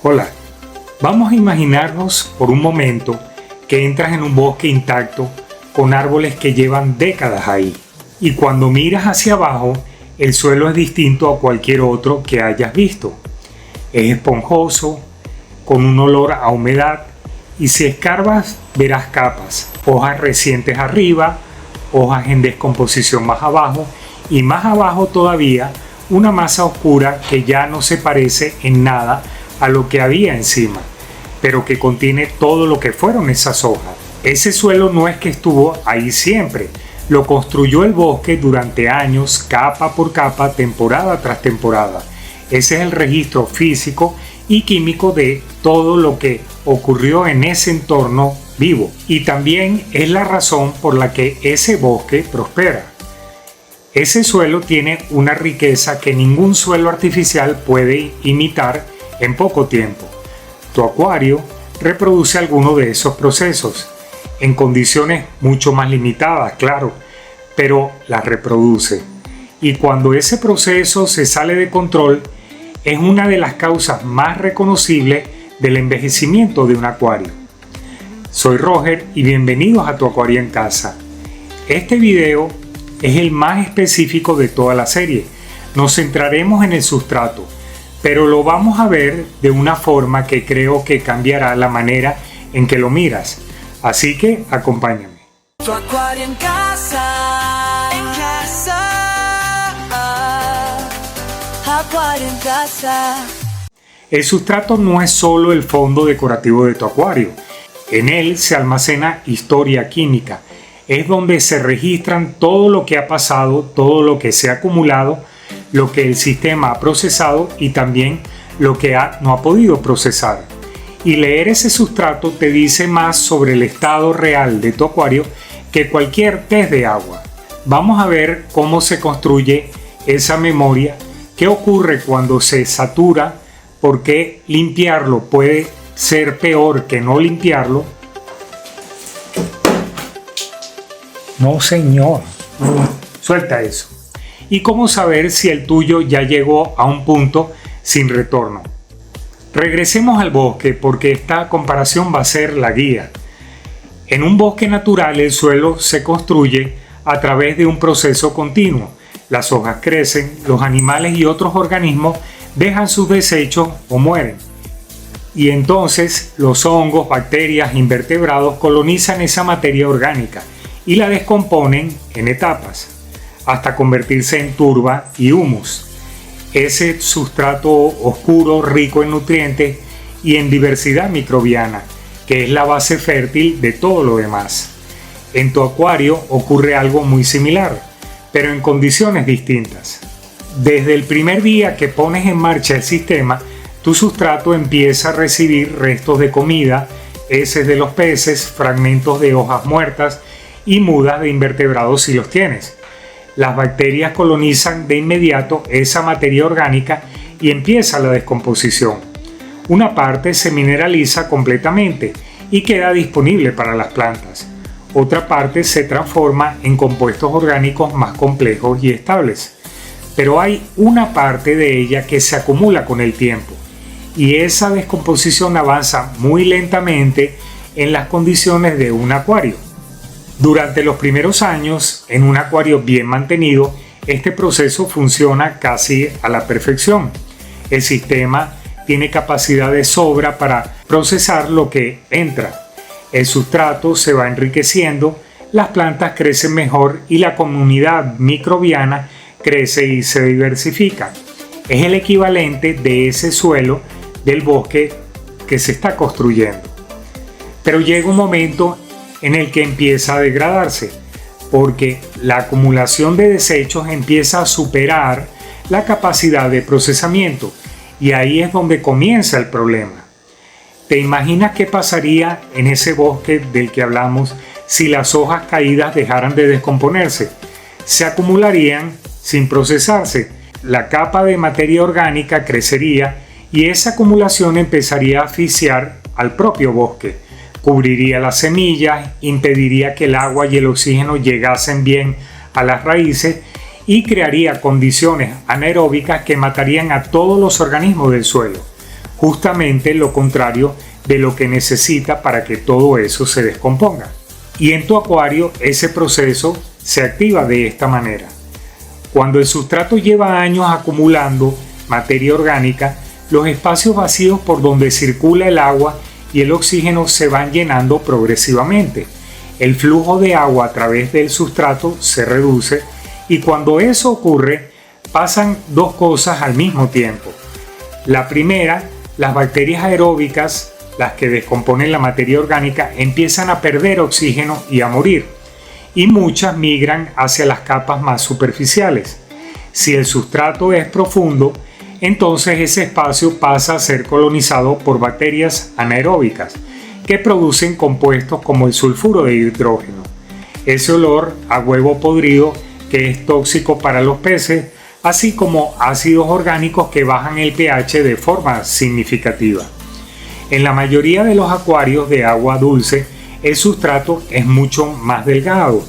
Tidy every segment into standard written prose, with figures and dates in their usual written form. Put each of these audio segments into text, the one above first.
Hola, vamos a imaginarnos por un momento que entras en un bosque intacto con árboles que llevan décadas ahí. Y cuando miras hacia abajo, el suelo es distinto a cualquier otro que hayas visto. Es esponjoso, con un olor a humedad, y si escarbas verás capas, hojas recientes arriba, hojas en descomposición más abajo, y más abajo todavía una masa oscura que ya no se parece en nada a lo que había encima, pero que contiene todo lo que fueron esas hojas. Ese suelo no es que estuvo ahí siempre, lo construyó el bosque durante años, capa por capa, temporada tras temporada. Ese es el registro físico y químico de todo lo que ocurrió en ese entorno vivo, y también es la razón por la que ese bosque prospera. Ese suelo tiene una riqueza que ningún suelo artificial puede imitar en poco tiempo. Tu acuario reproduce alguno de esos procesos, en condiciones mucho más limitadas, claro, pero las reproduce. Y cuando ese proceso se sale de control, es una de las causas más reconocibles del envejecimiento de un acuario. Soy Roger y bienvenidos a Tu Acuario en Casa. Este video es el más específico de toda la serie. Nos centraremos en el sustrato, pero lo vamos a ver de una forma que creo que cambiará la manera en que lo miras. Así que acompáñame. Tu acuario en casa, acuario en casa. El sustrato no es solo el fondo decorativo de tu acuario. En él se almacena historia química. Es donde se registran todo lo que ha pasado, todo lo que se ha acumulado, lo que el sistema ha procesado y también lo que no ha podido procesar. Y leer ese sustrato te dice más sobre el estado real de tu acuario que cualquier test de agua. Vamos a ver cómo se construye esa memoria, qué ocurre cuando se satura, por qué limpiarlo puede ser peor que no limpiarlo. No, señor, suelta eso. Y cómo saber si el tuyo ya llegó a un punto sin retorno. Regresemos al bosque porque esta comparación va a ser la guía. En un bosque natural el suelo se construye a través de un proceso continuo. Las hojas crecen, los animales y otros organismos dejan sus desechos o mueren. Y entonces los hongos, bacterias, invertebrados colonizan esa materia orgánica y la descomponen en etapas, hasta convertirse en turba y humus. Ese sustrato oscuro, rico en nutrientes y en diversidad microbiana, que es la base fértil de todo lo demás. En tu acuario ocurre algo muy similar, pero en condiciones distintas. Desde el primer día que pones en marcha el sistema, tu sustrato empieza a recibir restos de comida, heces de los peces, fragmentos de hojas muertas y mudas de invertebrados si los tienes. Las bacterias colonizan de inmediato esa materia orgánica y empieza la descomposición. Una parte se mineraliza completamente y queda disponible para las plantas. Otra parte se transforma en compuestos orgánicos más complejos y estables. Pero hay una parte de ella que se acumula con el tiempo y esa descomposición avanza muy lentamente en las condiciones de un acuario. Durante los primeros años, en un acuario bien mantenido, este proceso funciona casi a la perfección. El sistema tiene capacidad de sobra para procesar lo que entra. El sustrato se va enriqueciendo, las plantas crecen mejor y la comunidad microbiana crece y se diversifica. Es el equivalente de ese suelo del bosque que se está construyendo. Pero llega un momento en el que empieza a degradarse, porque la acumulación de desechos empieza a superar la capacidad de procesamiento, y ahí es donde comienza el problema. ¿Te imaginas qué pasaría en ese bosque del que hablamos si las hojas caídas dejaran de descomponerse? Se acumularían sin procesarse, la capa de materia orgánica crecería y esa acumulación empezaría a asfixiar al propio bosque. Cubriría las semillas, impediría que el agua y el oxígeno llegasen bien a las raíces y crearía condiciones anaeróbicas que matarían a todos los organismos del suelo. justamente lo contrario de lo que necesita para que todo eso se descomponga. Y en tu acuario ese proceso se activa de esta manera. Cuando el sustrato lleva años acumulando materia orgánica, los espacios vacíos por donde circula el agua y el oxígeno se van llenando progresivamente. El flujo de agua a través del sustrato se reduce y cuando eso ocurre pasan dos cosas al mismo tiempo. La primera, las bacterias aeróbicas, las que descomponen la materia orgánica, empiezan a perder oxígeno y a morir, y muchas migran hacia las capas más superficiales. Si el sustrato es profundo, entonces ese espacio pasa a ser colonizado por bacterias anaeróbicas que producen compuestos como el sulfuro de hidrógeno. Ese olor a huevo podrido que es tóxico para los peces, así como ácidos orgánicos que bajan el pH de forma significativa. En la mayoría de los acuarios de agua dulce, el sustrato es mucho más delgado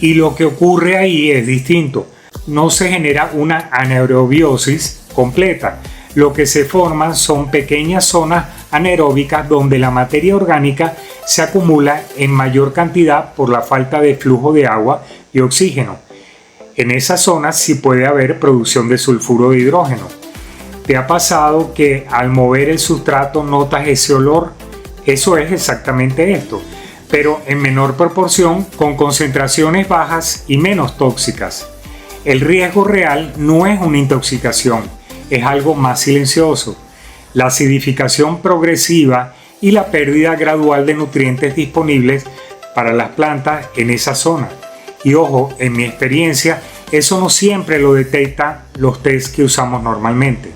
y lo que ocurre ahí es distinto. No se genera una anaerobiosis completa. Lo que se forman son pequeñas zonas anaeróbicas donde la materia orgánica se acumula en mayor cantidad por la falta de flujo de agua y oxígeno. En esas zonas sí puede haber producción de sulfuro de hidrógeno. ¿Te ha pasado que al mover el sustrato notas ese olor? Eso es exactamente esto, pero en menor proporción, con concentraciones bajas y menos tóxicas. El riesgo real no es una intoxicación, es algo más silencioso. La acidificación progresiva y la pérdida gradual de nutrientes disponibles para las plantas en esa zona. Y ojo, en mi experiencia, eso no siempre lo detectan los test que usamos normalmente.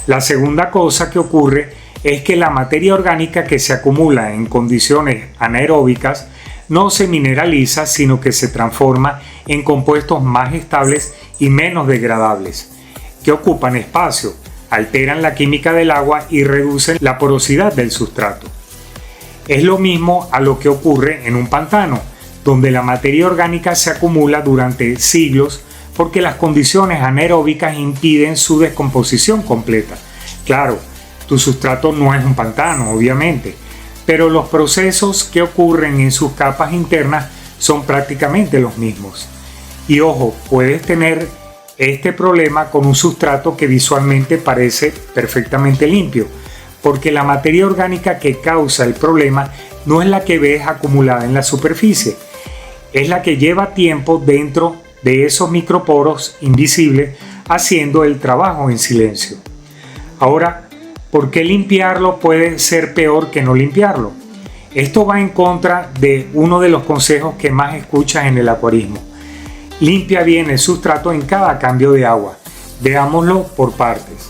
La segunda cosa que ocurre es que la materia orgánica que se acumula en condiciones anaeróbicas no se mineraliza, sino que se transforma en compuestos más estables y menos degradables, que ocupan espacio, alteran la química del agua y reducen la porosidad del sustrato. Es lo mismo a lo que ocurre en un pantano, donde la materia orgánica se acumula durante siglos porque las condiciones anaeróbicas impiden su descomposición completa. Claro, tu sustrato no es un pantano, obviamente, pero los procesos que ocurren en sus capas internas son prácticamente los mismos. Y ojo, puedes tener este problema con un sustrato que visualmente parece perfectamente limpio, porque la materia orgánica que causa el problema no es la que ves acumulada en la superficie, es la que lleva tiempo dentro de esos microporos invisibles haciendo el trabajo en silencio. Ahora, ¿por qué limpiarlo puede ser peor que no limpiarlo? Esto va en contra de uno de los consejos que más escuchas en el acuarismo. Limpia bien el sustrato en cada cambio de agua. Veámoslo por partes.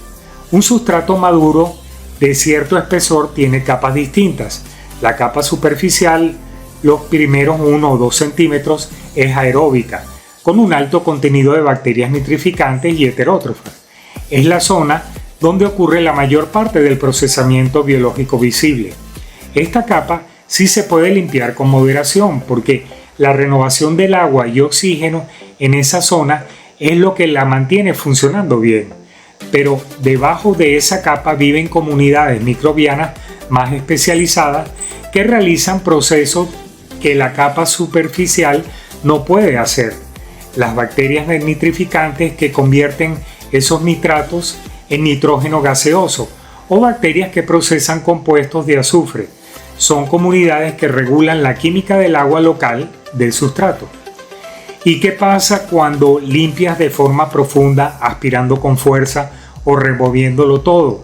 Un sustrato maduro de cierto espesor tiene capas distintas. La capa superficial, los primeros 1 o 2 centímetros, es aeróbica, con un alto contenido de bacterias nitrificantes y heterótrofas. Es la zona donde ocurre la mayor parte del procesamiento biológico visible. Esta capa sí se puede limpiar con moderación porque la renovación del agua y oxígeno en esa zona es lo que la mantiene funcionando bien. Pero debajo de esa capa viven comunidades microbianas más especializadas que realizan procesos que la capa superficial no puede hacer. Las bacterias nitrificantes que convierten esos nitratos en nitrógeno gaseoso o bacterias que procesan compuestos de azufre. Son comunidades que regulan la química del agua local del sustrato. ¿Y qué pasa cuando limpias de forma profunda, aspirando con fuerza o removiéndolo todo?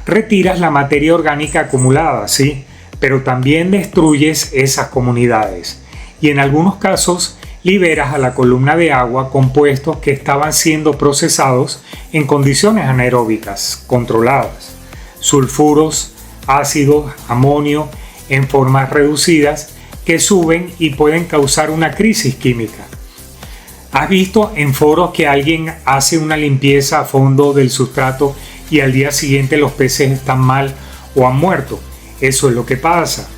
Retiras la materia orgánica acumulada, sí, pero también destruyes esas comunidades. Y en algunos casos liberas a la columna de agua compuestos que estaban siendo procesados en condiciones anaeróbicas controladas. Sulfuros, ácidos, amonio en formas reducidas que suben y pueden causar una crisis química. ¿Has visto en foros que alguien hace una limpieza a fondo del sustrato y al día siguiente los peces están mal o han muerto? Eso es lo que pasa.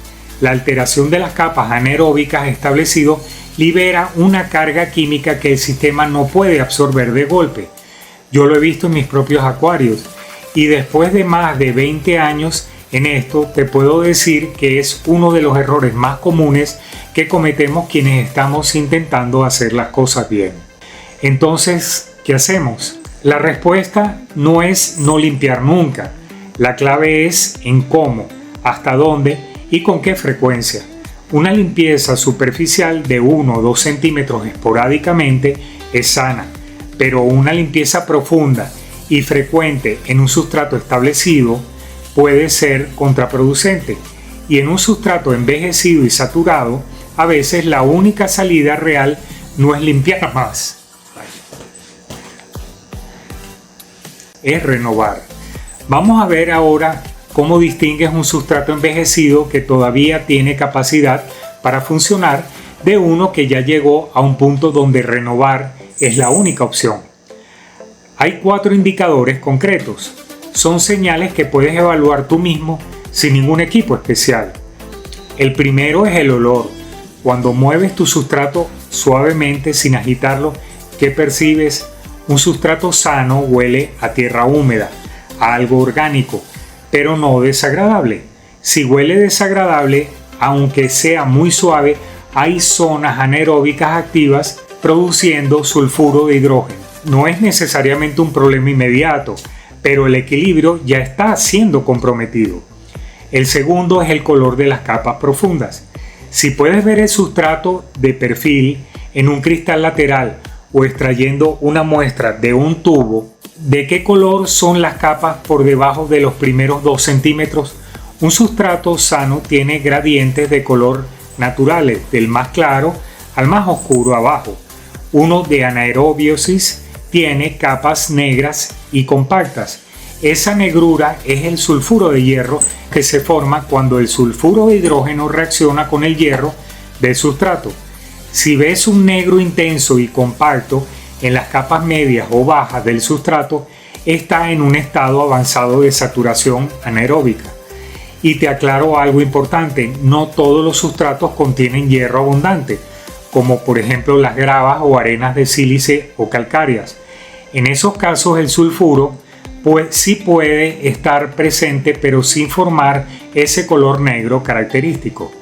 La alteración de las capas anaeróbicas establecido libera una carga química que el sistema no puede absorber de golpe. Yo lo he visto en mis propios acuarios Y después de más de 20 años en esto, te puedo decir que es uno de los errores más comunes que cometemos quienes estamos intentando hacer las cosas bien. Entonces, ¿qué hacemos? La respuesta no es no limpiar nunca. La clave es en cómo, hasta dónde y con qué frecuencia. Una limpieza superficial de 1 o 2 centímetros esporádicamente es sana, pero una limpieza profunda y frecuente en un sustrato establecido puede ser contraproducente, y en un sustrato envejecido y saturado, a veces la única salida real no es limpiar más, es renovar. Vamos a ver ahora cómo distingues un sustrato envejecido que todavía tiene capacidad para funcionar de uno que ya llegó a un punto donde renovar es la única opción. Hay 4 indicadores concretos. Son señales que puedes evaluar tú mismo sin ningún equipo especial. El primero es el olor. Cuando mueves tu sustrato suavemente sin agitarlo, ¿qué percibes? Un sustrato sano huele a tierra húmeda, a algo orgánico, pero no desagradable. Si huele desagradable, aunque sea muy suave, hay zonas anaeróbicas activas produciendo sulfuro de hidrógeno. No es necesariamente un problema inmediato, pero el equilibrio ya está siendo comprometido. El segundo es el color de las capas profundas. Si puedes ver el sustrato de perfil en un cristal lateral o extrayendo una muestra de un tubo, ¿de qué color son las capas por debajo de los primeros 2 centímetros? Un sustrato sano tiene gradientes de color naturales, del más claro al más oscuro abajo. Uno de anaerobiosis tiene capas negras y compactas. Esa negrura es el sulfuro de hierro que se forma cuando el sulfuro de hidrógeno reacciona con el hierro del sustrato. Si ves un negro intenso y compacto en las capas medias o bajas del sustrato, está en un estado avanzado de saturación anaeróbica. Y te aclaro algo importante, no todos los sustratos contienen hierro abundante, como por ejemplo las gravas o arenas de sílice o calcáreas. En esos casos el sulfuro pues sí puede estar presente, pero sin formar ese color negro característico.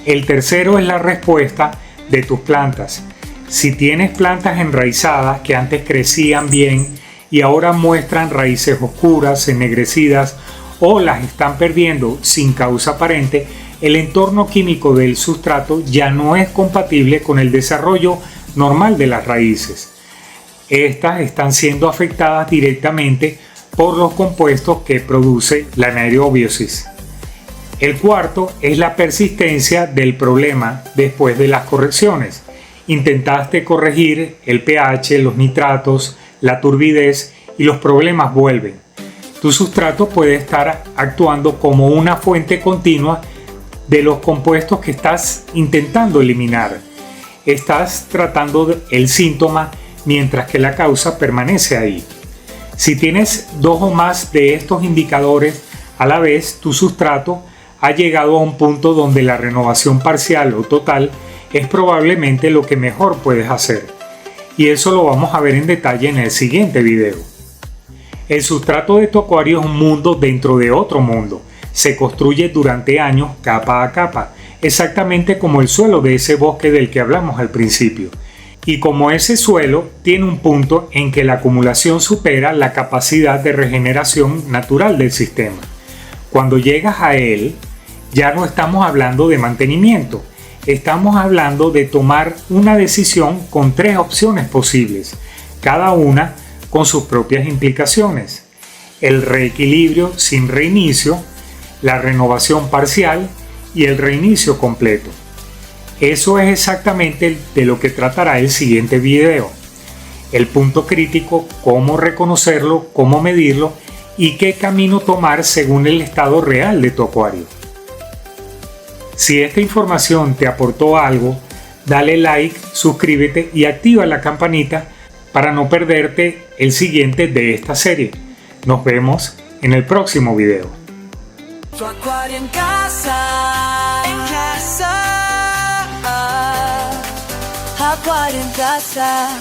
El tercero es la respuesta de tus plantas. Si tienes plantas enraizadas que antes crecían bien y ahora muestran raíces oscuras, ennegrecidas o las están perdiendo sin causa aparente, el entorno químico del sustrato ya no es compatible con el desarrollo normal de las raíces. Estas están siendo afectadas directamente por los compuestos que produce la anaerobiosis. El cuarto es la persistencia del problema después de las correcciones. Intentaste corregir el pH, los nitratos, la turbidez y los problemas vuelven. Tu sustrato puede estar actuando como una fuente continua de los compuestos que estás intentando eliminar. Estás tratando el síntoma mientras que la causa permanece ahí. Si tienes 2 o más de estos indicadores a la vez, tu sustrato ha llegado a un punto donde la renovación parcial o total es probablemente lo que mejor puedes hacer. Y eso lo vamos a ver en detalle en el siguiente video. El sustrato de tu acuario es un mundo dentro de otro mundo. Se construye durante años capa a capa, exactamente como el suelo de ese bosque del que hablamos al principio. Y como ese suelo tiene un punto en que la acumulación supera la capacidad de regeneración natural del sistema. Cuando llegas a él, ya no estamos hablando de mantenimiento, estamos hablando de tomar una decisión con 3 opciones posibles, cada una con sus propias implicaciones: el reequilibrio sin reinicio, la renovación parcial y el reinicio completo. Eso es exactamente de lo que tratará el siguiente video. El punto crítico, cómo reconocerlo, cómo medirlo y qué camino tomar según el estado real de tu acuario. Si esta información te aportó algo, dale like, suscríbete y activa la campanita para no perderte el siguiente de esta serie. Nos vemos en el próximo video. Tu acuario en casa, acuario en casa.